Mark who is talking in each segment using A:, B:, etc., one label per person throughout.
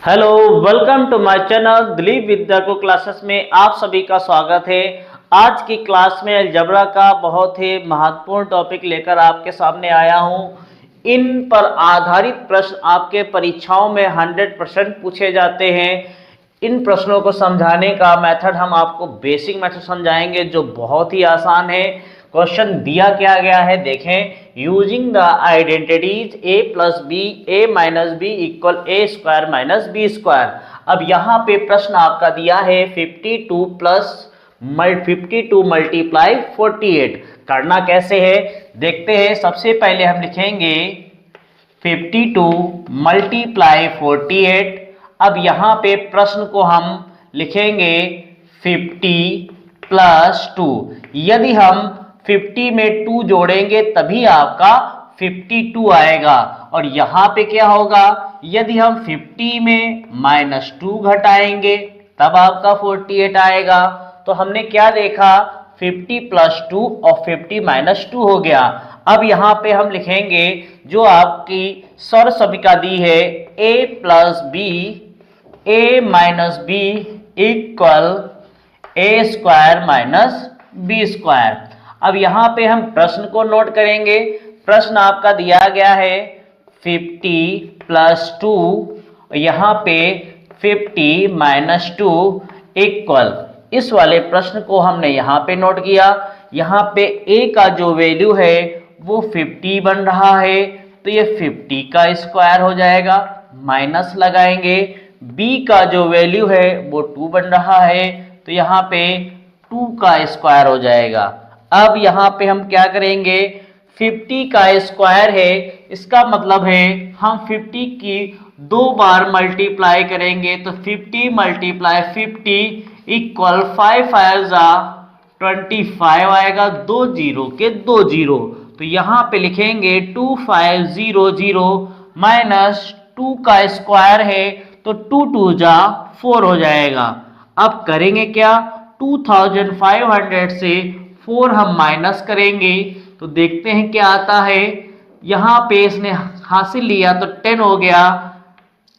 A: Hello, welcome to my channel Dilip Vidya को classes में आप सभी का स्वागत है। आज की क्लास में अलजेब्रा का बहुत ही महत्वपूर्ण टॉपिक लेकर आपके सामने आया हूं। इन पर आधारित प्रश्न आपके परीक्षाओं में 100% पूछे जाते हैं। इन प्रश्नों को समझाने का मेथड हम आपको बेसिक मेथड समझाएंगे जो बहुत ही आसान है। क्वेश्चन दिया क्या गया है देखें, using the identities a plus b a minus b equal a square minus b square. अब यहाँ पे प्रश्न आपका दिया है 52 मल्टीप्लाई 48। करना कैसे है देखते हैं। सबसे पहले हम लिखेंगे 52 मल्टीप्लाई 48। अब यहाँ पे प्रश्न को हम लिखेंगे 50 प्लस 2। यदि हम 50 में 2 जोड़ेंगे तभी आपका 52 आएगा। और यहाँ पे क्या होगा, यदि हम 50 में -2 घटाएंगे तब आपका 48 आएगा। तो हमने क्या देखा, 50 प्लस 2 और 50 माइनस 2 हो गया। अब यहाँ पे हम लिखेंगे जो आपकी सर्वसमीका दी है a plus b a minus b equal a square minus b square. अब यहाँ पे हम प्रश्न को नोट करेंगे। प्रश्न आपका दिया गया है 50 प्लस 2, यहाँ पे 50 माइनस 2 इक्वल, इस वाले प्रश्न को हमने यहाँ पे नोट किया। यहाँ पे a का जो वैल्यू है वो 50 बन रहा है तो ये 50 का स्क्वायर हो जाएगा, माइनस लगाएंगे। b का जो वैल्यू है वो 2 बन रहा है तो यहाँ पे 2 का स्क्वायर हो जाएगा। अब यहाँ पे हम क्या करेंगे, 50 का स्क्वायर है, इसका मतलब है हम 50 की 2 बार मल्टीप्लाई करेंगे तो 50 मल्टीप्लाई 50 इक्वल 5 5 जा 25 आएगा। 2 जीरो के 2 जीरो, तो यहाँ पे लिखेंगे 2500 माइनस 2 का स्क्वायर है तो 2 2 जा 4 हो जाएगा। अब करेंगे क्या, 2500 से 4 हम माइनस करेंगे तो देखते हैं क्या आता है। यहाँ पे इसने हासिल लिया तो 10 हो गया,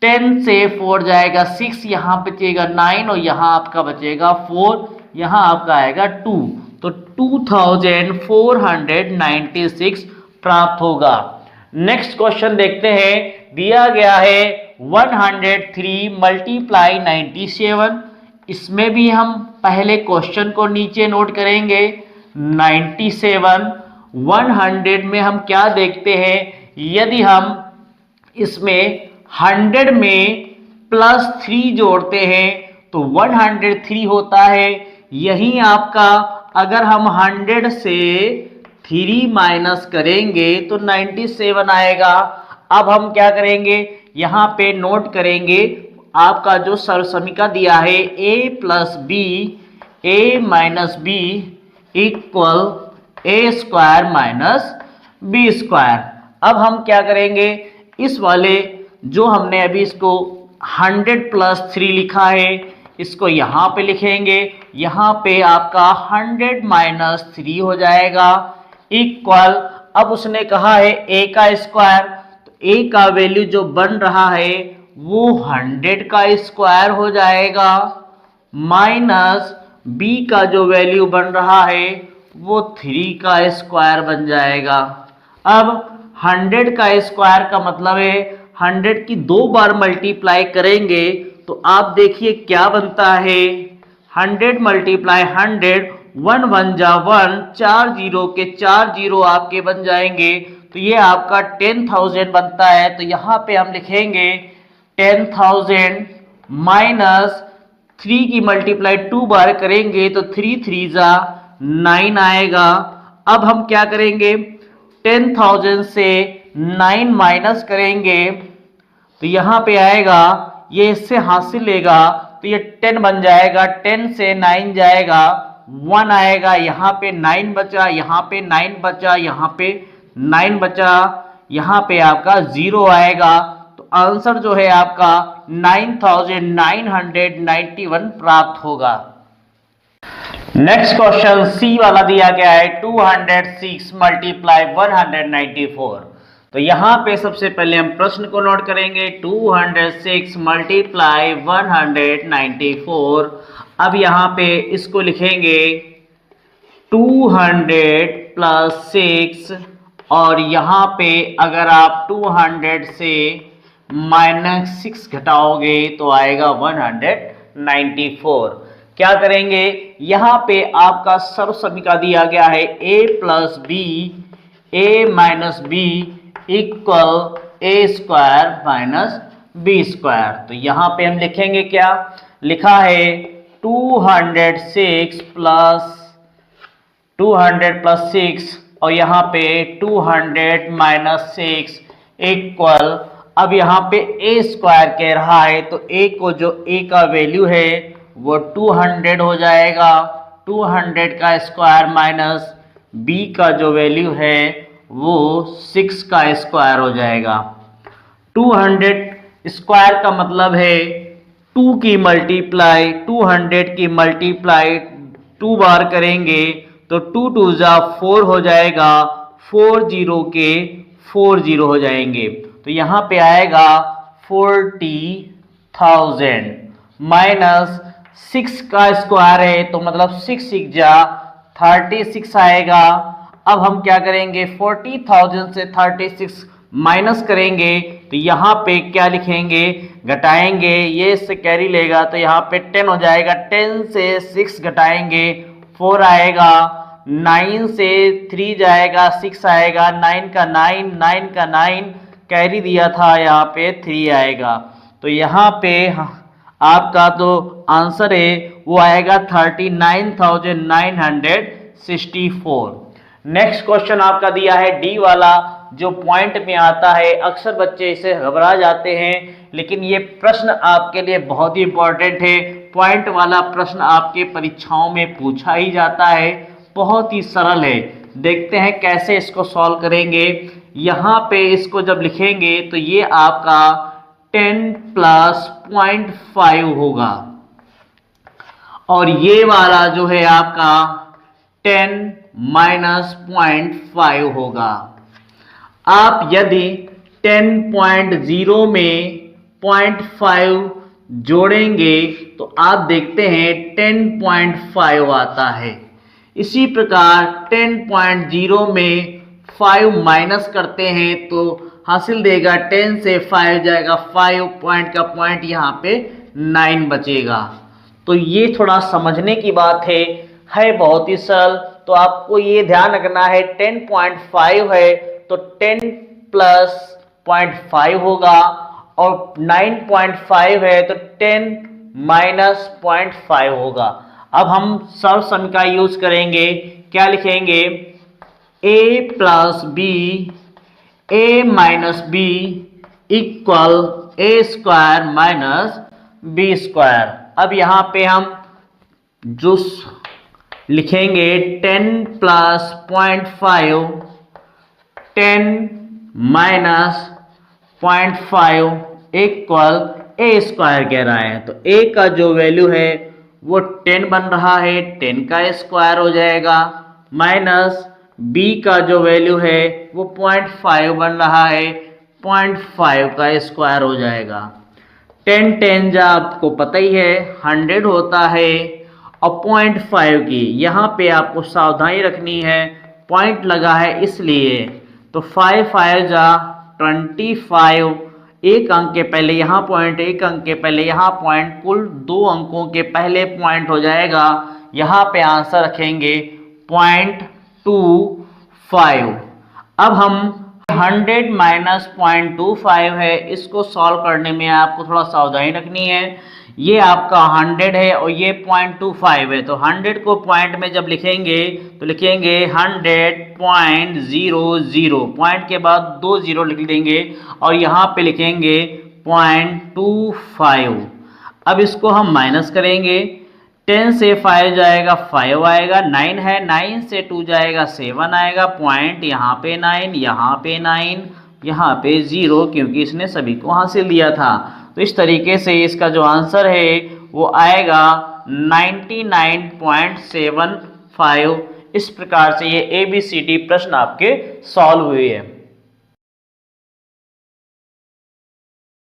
A: 10 से 4 जाएगा 6, यहाँ बचेगा 9 और यहाँ आपका बचेगा 4, यहाँ आपका आएगा 2, तो 2496 प्राप्त होगा। नेक्स्ट क्वेश्चन देखते हैं। दिया गया है 103 मल्टीप्लाई 97। इसमें भी हम पहले क्वेश्चन को नीचे नोट करेंगे। 97 100 में हम क्या देखते हैं, यदि हम इसमें 100 में प्लस 3 जोड़ते हैं तो 103 होता है। यही आपका अगर हम 100 से 3 माइनस करेंगे तो 97 आएगा। अब हम क्या करेंगे, यहाँ पे नोट करेंगे आपका जो सर्वसमीका दिया है a plus b a minus b equal a square minus b square. अब हम क्या करेंगे, इस वाले जो हमने अभी इसको 100 प्लस 3 लिखा है इसको यहाँ पे लिखेंगे। यहाँ पे आपका 100 माइनस 3 हो जाएगा इक्वल, अब उसने कहा है a का स्क्वायर, तो a का वैल्यू जो बन रहा है वो 100 का स्क्वायर हो जाएगा, माइनस b का जो वैल्यू बन रहा है वो 3 का स्क्वायर बन जाएगा। अब 100 का स्क्वायर का मतलब है 100 की 2 बार मल्टीप्लाई करेंगे तो आप देखिए क्या बनता है, 100 मल्टीप्लाई 100, 1 1 जा 1, 4 जीरो के 4 जीरो आपके बन जाएंगे तो ये आपका 10,000 बनता है। तो यहाँ पे हम लिखेंगे 10,000 माइनस 3 की मल्टीप्लाई 2 बार करेंगे तो 3 3 जा 9 आएगा। अब हम क्या करेंगे, 10,000 से 9 माइनस करेंगे तो यहाँ पे आएगा, ये इससे हासिल लेगा तो ये 10 बन जाएगा, 10 से 9 जाएगा 1 आएगा, यहाँ पे 9 बचा, यहाँ पे 9 बचा, यहाँ पे 9 बचा, यहाँ पे आपका 0 आएगा। तो आंसर जो है आपका 9991 प्राप्त होगा। नेक्स्ट क्वेश्चन सी वाला दिया गया है 206 मल्टीप्लाई 194। तो यहाँ पे सबसे पहले हम प्रश्न को नोट करेंगे 206 मल्टीप्लाई 194। अब यहाँ पे इसको लिखेंगे 200 प्लस 6 और यहाँ पे अगर आप 200 से -6 घटाओगे तो आएगा 194। क्या करेंगे, यहाँ पे आपका सर्व समीका दिया गया है a plus b a minus b equal a square minus b square. तो यहाँ पे हम लिखेंगे क्या, लिखा है 206 प्लस 6 और यहाँ पे 200 माइनस 6 इक्वल, अब यहाँ पे ए स्क्वायर कह रहा है तो ए को जो ए का वैल्यू है वो 200 हो जाएगा, 200 का स्क्वायर माइनस बी का जो वैल्यू है वो 6 का स्क्वायर हो जाएगा। 200 स्क्वायर का मतलब है 2 की मल्टीप्लाई 200 की मल्टीप्लाई 2 बार करेंगे तो 2 2 जा 4 हो जाएगा, 4 0 के 4 0 हो जाएंगे। तो यहाँ पे आएगा 40,000 माइनस 6 का स्क्वायर है तो मतलब 6 6 जा 36 आएगा। अब हम क्या करेंगे, 40,000 से 36 माइनस करेंगे तो यहाँ पे क्या लिखेंगे, घटाएंगे, ये इससे कैरी लेगा तो यहाँ पे 10 हो जाएगा, 10 से 6 घटाएंगे 4 आएगा, 9 से 3 जाएगा 6 आएगा, 9 का 9 कैरी दिया था यहाँ पे 3 आएगा। तो यहाँ पे आपका तो आंसर है वो आएगा 39,964। नेक्स्ट क्वेश्चन आपका दिया है डी वाला, जो पॉइंट में आता है। अक्सर बच्चे इसे घबरा जाते हैं, लेकिन ये प्रश्न आपके लिए बहुत ही इंपॉर्टेंट है। पॉइंट वाला प्रश्न आपके परीक्षाओं में पूछा ही जाता है, बहुत ही सरल है। देखते हैं कैसे इसको सॉल्व करेंगे। यहाँ पे इसको जब लिखेंगे तो ये आपका 10 प्लस 0.5 होगा और ये वाला जो है आपका 10 माइनस 0.5 होगा। आप यदि 10.0 में 0.5 जोड़ेंगे तो आप देखते हैं 10.5 आता है। इसी प्रकार 10.0 में 5 माइनस करते हैं तो हासिल देगा 10 से 5 जाएगा, 5 पॉइंट का पॉइंट यहाँ पे 9 बचेगा। तो ये थोड़ा समझने की बात है बहुत ही सरल। तो आपको ये ध्यान रखना है 10.5 है तो 10 प्लस 0.5 होगा और 9.5 है तो 10 माइनस 0.5 होगा। अब हम सर्व समीका यूज करेंगे, क्या लिखेंगे, a plus b a minus b equal a square minus b square. अब यहाँ पे हम जो लिखेंगे 10 plus 0.5 10 minus 0.5 equal a square कह रहा है। तो a का जो वैल्यू है वो 10 बन रहा है, 10 का स्क्वायर हो जाएगा, माइनस b का जो वैल्यू है वो 0.5 बन रहा है, 0.5 का स्क्वायर हो जाएगा। 10 10 जा आपको पता ही है 100 होता है और 0.5 की यहाँ पे आपको सावधानी रखनी है, पॉइंट लगा है इसलिए। तो 5 5 जा 25, एक अंक के पहले यहाँ पॉइंट, एक अंक के पहले यहाँ पॉइंट, कुल 2 अंकों के पहले पॉइंट हो जाएगा। यहाँ पे आंसर रखेंगे 0.25। अब हम 100 माइनस 0.25 है, इसको सॉल्व करने में आपको थोड़ा सावधानी रखनी है। ये आपका 100 है और ये 0.25 है, तो 100 को पॉइंट में जब लिखेंगे तो लिखेंगे 100.00, पॉइंट के बाद 2 0 लिख देंगे और यहाँ पे लिखेंगे 0.25। अब इसको हम माइनस करेंगे, 10 से 5 जाएगा 5 आएगा, 9 है, 9 से 2 जाएगा 7 आएगा, पॉइंट यहाँ पे 9, यहाँ पे 9, यहाँ पे 0, क्योंकि इसने सभी को हासिल दिया था। तो इस तरीके से इसका जो आंसर है वो आएगा 99.75। इस प्रकार से ये ABCD प्रश्न आपके सॉल्व हुए हैं।